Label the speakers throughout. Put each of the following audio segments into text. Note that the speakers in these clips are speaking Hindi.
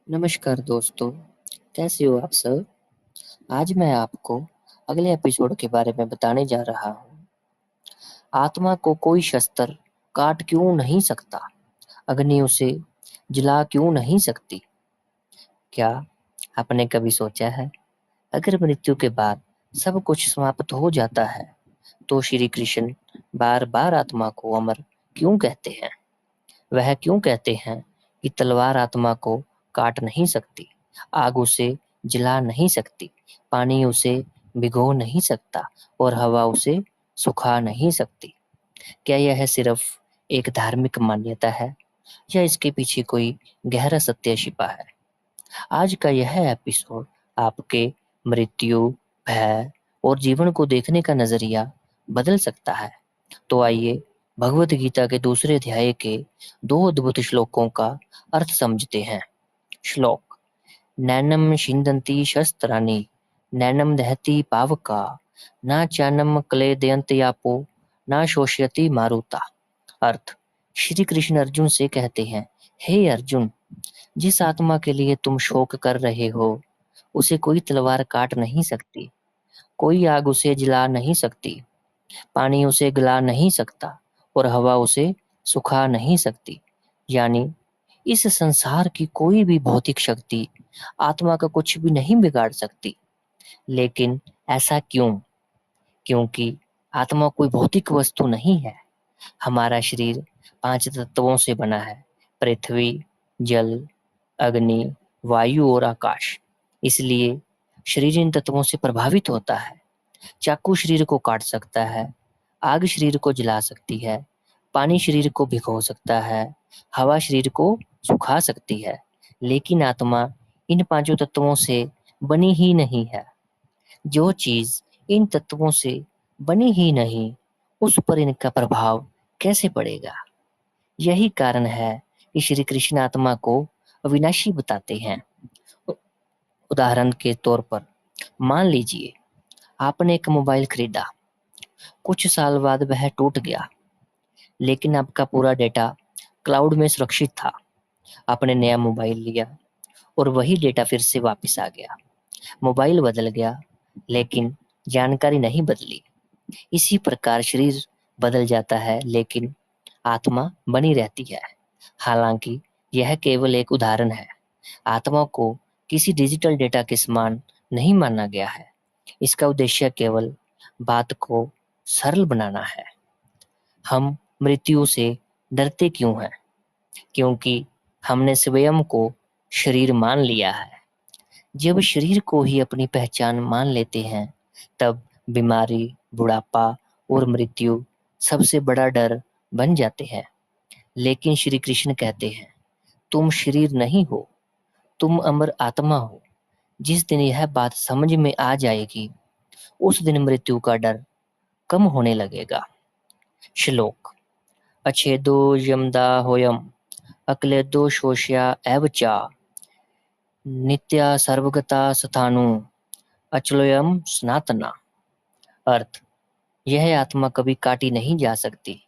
Speaker 1: नमस्कार दोस्तों, कैसे हो आप सब? आज मैं आपको अगले एपिसोड के बारे में बताने जा रहा हूँ। आत्मा को कोई शस्त्र काट क्यों नहीं सकता? अग्नि उसे जला क्यों नहीं सकती? क्या आपने कभी सोचा है, अगर मृत्यु के बाद सब कुछ समाप्त हो जाता है, तो श्री कृष्ण बार बार आत्मा को अमर क्यों कहते हैं? वह क्यों कहते हैं कि तलवार आत्मा को काट नहीं सकती, आग उसे जला नहीं सकती, पानी उसे भिगो नहीं सकता और हवा उसे सुखा नहीं सकती? क्या यह सिर्फ एक धार्मिक मान्यता है या इसके पीछे कोई गहरा सत्य छिपा है? आज का यह एपिसोड आपके मृत्यु, भय और जीवन को देखने का नजरिया बदल सकता है। तो आइए भगवत गीता के दूसरे अध्याय के दो अद्भुत श्लोकों का अर्थ समझते हैं। श्लोक: नैनम छिन्दन्ति शस्त्राणि, नैनम दहति पावका, न चानम क्लेदयन्ति यापो, न शोषयति मारुता। अर्थ: श्री कृष्ण अर्जुन से कहते हैं, हे अर्जुन, जिस आत्मा के लिए तुम शोक कर रहे हो, उसे कोई तलवार काट नहीं सकती, कोई आग उसे जला नहीं सकती, पानी उसे गला नहीं सकता और हवा उसे सुखा नहीं सकती। यानी इस संसार की कोई भी भौतिक शक्ति आत्मा का कुछ भी नहीं बिगाड़ सकती। लेकिन ऐसा क्यों? क्योंकि आत्मा कोई भौतिक वस्तु नहीं है। हमारा शरीर 5 तत्वों से बना है: पृथ्वी, जल, अग्नि, वायु और आकाश। इसलिए शरीर इन तत्वों से प्रभावित होता है। चाकू शरीर को काट सकता है, आग शरीर को जला सकती है, पानी शरीर को भिगो सकता है, हवा शरीर को सुखा सकती है, लेकिन आत्मा इन पांचों तत्वों से बनी ही नहीं है। जो चीज इन तत्वों से बनी ही नहीं, उस पर इनका प्रभाव कैसे पड़ेगा? यही कारण है कि श्री कृष्ण आत्मा को अविनाशी बताते हैं। उ- उदाहरण के तौर पर मान लीजिए, आपने एक मोबाइल खरीदा, कुछ साल बाद वह टूट गया, लेकिन आपका पूरा डेटा क्लाउड में सुरक्षित था। आपने नया मोबाइल लिया और वही डेटा फिर से वापस आ गया। मोबाइल बदल गया, लेकिन जानकारी नहीं बदली। इसी प्रकार शरीर बदल जाता है, लेकिन आत्मा बनी रहती है। हालांकि यह केवल एक उदाहरण है। आत्मा को किसी डिजिटल डेटा के समान नहीं माना गया है। इसका उद्देश्य केवल बात को सरल बनाना है। हम मृत्यु से डरते क्यों हैं? क्योंकि हमने स्वयं को शरीर मान लिया है। जब शरीर को ही अपनी पहचान मान लेते हैं, तब बीमारी, बुढ़ापा और मृत्यु सबसे बड़ा डर बन जाते हैं। लेकिन श्री कृष्ण कहते हैं, तुम शरीर नहीं हो, तुम अमर आत्मा हो। जिस दिन यह बात समझ में आ जाएगी, उस दिन मृत्यु का डर कम होने लगेगा। श्लोक: अच्छेदो यमदा होयम, अक्लेदो शोष्या एव चा, नित्या सर्वगता सथानु, अचलोयम सनातना। अर्थ: यह आत्मा कभी काटी नहीं जा सकती,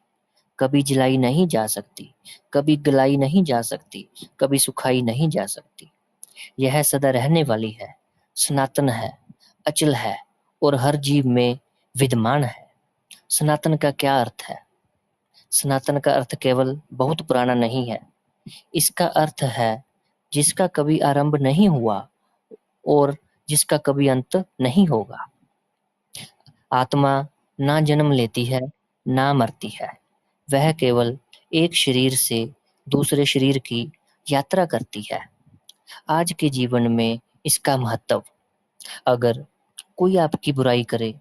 Speaker 1: कभी जलाई नहीं जा सकती, कभी गलाई नहीं जा सकती, कभी सुखाई नहीं जा सकती। यह सदा रहने वाली है, सनातन है, अचल है और हर जीव में विद्यमान है। सनातन का क्या अर्थ है? सनातन का अर्थ केवल बहुत पुराना नहीं है। इसका अर्थ है जिसका कभी आरंभ नहीं हुआ और जिसका कभी अंत नहीं होगा। आत्मा ना जन्म लेती है, ना मरती है। वह केवल एक शरीर से दूसरे शरीर की यात्रा करती है। आज के जीवन में इसका महत्व: अगर कोई आपकी बुराई करे,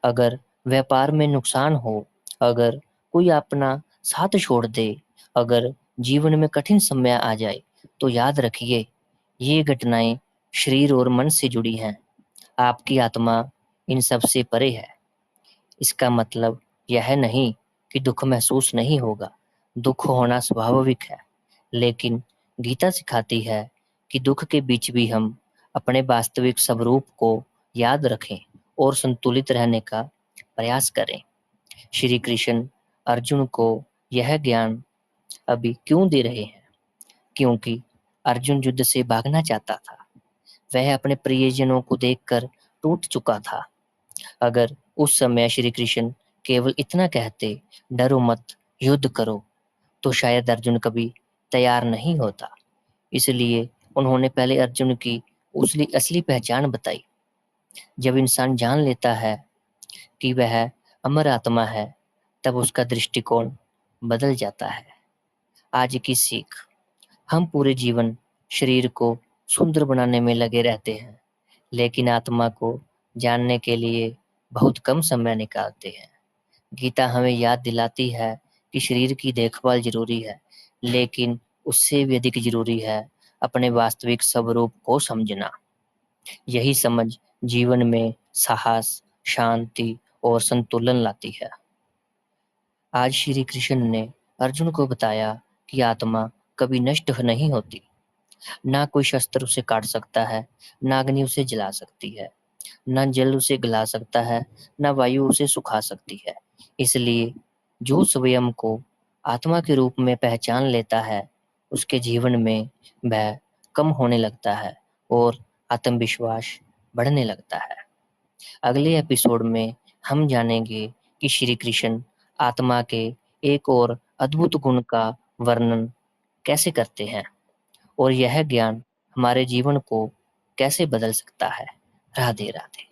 Speaker 1: अगर व्यापार में नुकसान हो, अगर कोई अपना साथ छोड़ दे, अगर जीवन में कठिन समय आ जाए, तो याद रखिए, ये घटनाएं शरीर और मन से जुड़ी हैं। आपकी आत्मा इन सब से परे है। इसका मतलब यह नहीं कि दुख महसूस नहीं होगा। दुख होना स्वाभाविक है, लेकिन गीता सिखाती है कि दुख के बीच भी हम अपने वास्तविक स्वरूप को याद रखें और संतुलित रहने का प्रयास करें। श्री कृष्ण अर्जुन को यह ज्ञान अभी क्यों दे रहे हैं? क्योंकि अर्जुन युद्ध से भागना चाहता था। वह अपने प्रियजनों को देखकर टूट चुका था। अगर उस समय श्री कृष्ण केवल इतना कहते, डरो मत, युद्ध करो, तो शायद अर्जुन कभी तैयार नहीं होता। इसलिए उन्होंने पहले अर्जुन की उसकी असली पहचान बताई। जब इंसान जान लेता है कि वह अमर आत्मा है, तब उसका दृष्टिकोण बदल जाता है। आज की सीख: हम पूरे जीवन शरीर को सुंदर बनाने में लगे रहते हैं, लेकिन आत्मा को जानने के लिए बहुत कम समय निकालते हैं। गीता हमें याद दिलाती है कि शरीर की देखभाल जरूरी है, लेकिन उससे भी अधिक जरूरी है अपने वास्तविक स्वरूप को समझना। यही समझ जीवन में साहस, शांति और संतुलन लाती है। आज श्री कृष्ण ने अर्जुन को बताया कि आत्मा कभी नष्ट नहीं होती। ना कोई शस्त्र उसे काट सकता है, ना अग्नि उसे जला सकती है, ना जल उसे गला सकता है, ना वायु उसे सुखा सकती है। इसलिए जो स्वयं को आत्मा के रूप में पहचान लेता है, उसके जीवन में भय कम होने लगता है और आत्मविश्वास बढ़ने लगता है। अगले एपिसोड में हम जानेंगे कि श्री कृष्ण आत्मा के एक और अद्भुत गुण का वर्णन कैसे करते हैं और यह ज्ञान हमारे जीवन को कैसे बदल सकता है। राधे राधे।